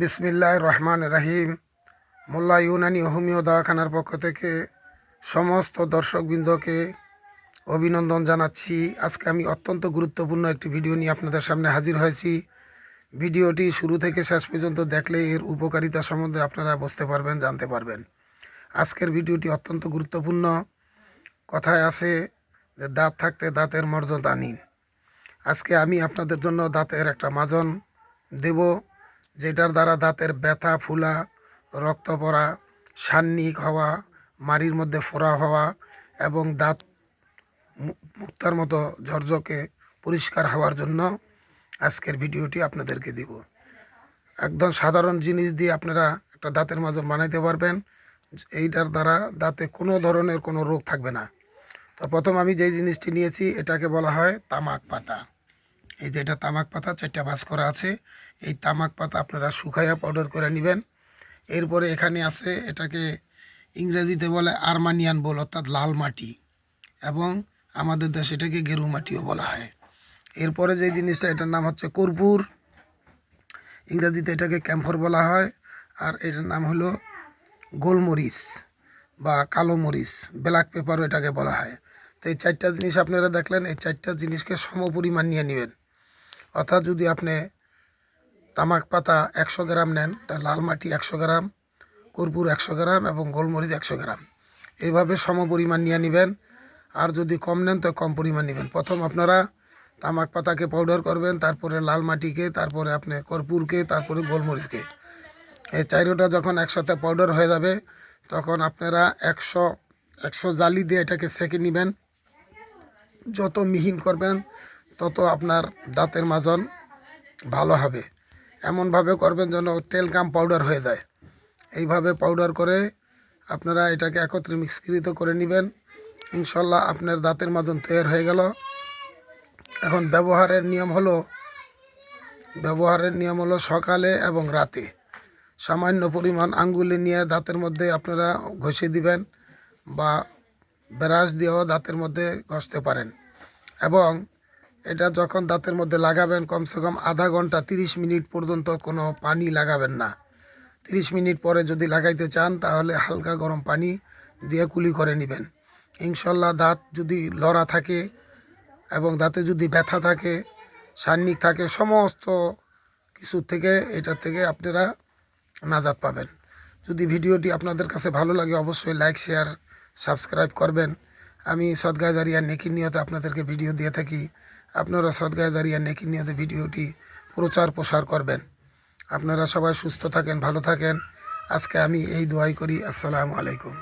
বিসমিল্লাহির রহমানির রহিম। মোল্লা ইউনানি হোমিও দওয়াখানার পক্ষ থেকে সমস্ত দর্শকবৃন্দকে অভিনন্দন জানাচ্ছি। আজকে আমি অত্যন্ত গুরুত্বপূর্ণ একটি ভিডিও নিয়ে আপনাদের সামনে হাজির হয়েছি। ভিডিওটি শুরু থেকে শেষ পর্যন্ত দেখলে এর উপকারিতা সম্বন্ধে আপনারা বুঝতে পারবেন, জানতে পারবেন। আজকের ভিডিওটি অত্যন্ত গুরুত্বপূর্ণ। কথায় আছে যে দাঁত থাকতে দাঁতের মর্যাদা নিন। আজকে আমি আপনাদের জন্য দাঁতের একটা মাজন দেব, যেটার দ্বারা দাঁতের ব্যথা, ফুলা, রক্ত পড়া, সান্নিক হওয়া, মাড়ির মধ্যে ফোড়া হওয়া এবং দাঁত মুক্তার মতো ঝরঝকে পরিষ্কার হওয়ার জন্য আজকের ভিডিওটি আপনাদেরকে দিব। একদম সাধারণ জিনিস দিয়ে আপনারা একটা দাঁতের মাজন বানাইতে পারবেন। এইটার দ্বারা দাঁতে কোনো ধরনের কোনো রোগ থাকবে না। তো প্রথম আমি যেই জিনিসটি নিয়েছি এটাকে বলা হয় তামাক পাতা। এই যে এটা তামাক পাতা, 4টা ভাঁজ করা আছে। এই তামাক পাতা আপনারা শুকাইয়া পাউডার করে নেবেন। এরপরে এখানে আছে, এটাকে ইংরেজিতে বলে আর্মানিয়ান বোল, অর্থাৎ লাল মাটি, এবং আমাদের দেশে এটাকে গেরু মাটিও বলা হয়। এরপরে যে জিনিসটা, এটার নাম হচ্ছে কর্পূর, ইংরেজিতে এটাকে ক্যাম্ফর বলা হয়। আর এটার নাম হলো গোলমরিচ বা কালো মরিচ, ব্ল্যাক পেপারও এটাকে বলা হয়। তো এই 4টা জিনিস আপনারা দেখলেন, এই 4টা জিনিসকে সমপরিমাণ নিয়ে নেবেন। অর্থাৎ যদি আপনি তামাক পাতা 100 গ্রাম নেন, তা লাল মাটি 100 গ্রাম, কর্পূর 100 গ্রাম এবং গোলমরিচ 100 গ্রাম, এইভাবে সমপরিমাণ নিয়ে নেবেন। আর যদি কম নেন তো কম পরিমাণ নেবেন। প্রথম আপনারা তামাক পাতাকে পাউডার করবেন, তারপরে লাল মাটিকে, তারপরে আপনি কর্পূরকে, তারপরে গোলমরিচকে। এই 4টা যখন একসাথে পাউডার হয়ে যাবে, তখন আপনারা 100 জালি দিয়ে এটাকে সেঁকে নেবেন। যত মিহিন করবেন তত আপনার দাঁতের মাজন ভালো হবে। এমনভাবে করবেন যেন তেল কাম পাউডার হয়ে যায়। এইভাবে পাউডার করে আপনারা এটাকে একত্রে মিশ্রিত করে নেবেন। ইনশাল্লাহ আপনার দাঁতের মাজন তৈরি হয়ে গেল। এখন ব্যবহারের নিয়ম হলো সকালে এবং রাতে সামান্য পরিমাণ আঙ্গুলে নিয়ে দাঁতের মধ্যে আপনারা ঘষে দিবেন, বা ব্রাশ দিয়েও দাঁতের মধ্যে ঘষতে পারেন। এবং এটা যখন দাঁতের মধ্যে লাগাবেন, কমসে কম আধা ঘন্টা 30 মিনিট পর্যন্ত কোনো পানি লাগাবেন না। 30 মিনিট পরে যদি লাগাইতে চান তাহলে হালকা গরম পানি দিয়ে কুলি করে নেবেন। ইনশাল্লাহ দাঁত যদি লড়া থাকে এবং দাঁতে যদি ব্যথা থাকে, সান্নিক থাকে, সমস্ত কিছু থেকে এটা থেকে আপনারা নাজাত পাবেন। যদি ভিডিওটি আপনাদের কাছে ভালো লাগে অবশ্যই লাইক, শেয়ার, সাবস্ক্রাইব করবেন। আমি সদগায়ে জারিয়া নেকির নিয়তে আপনাদেরকে ভিডিও দিয়ে থাকি। আপনারা সদগায়ে জারিয়া নেকির নিয়তে ভিডিওটি প্রচার করবেন। আপনারা সবাই সুস্থ থাকেন, ভালো থাকেন। আজকে আমি এই দোয়াই করি। আসসালামু আলাইকুম।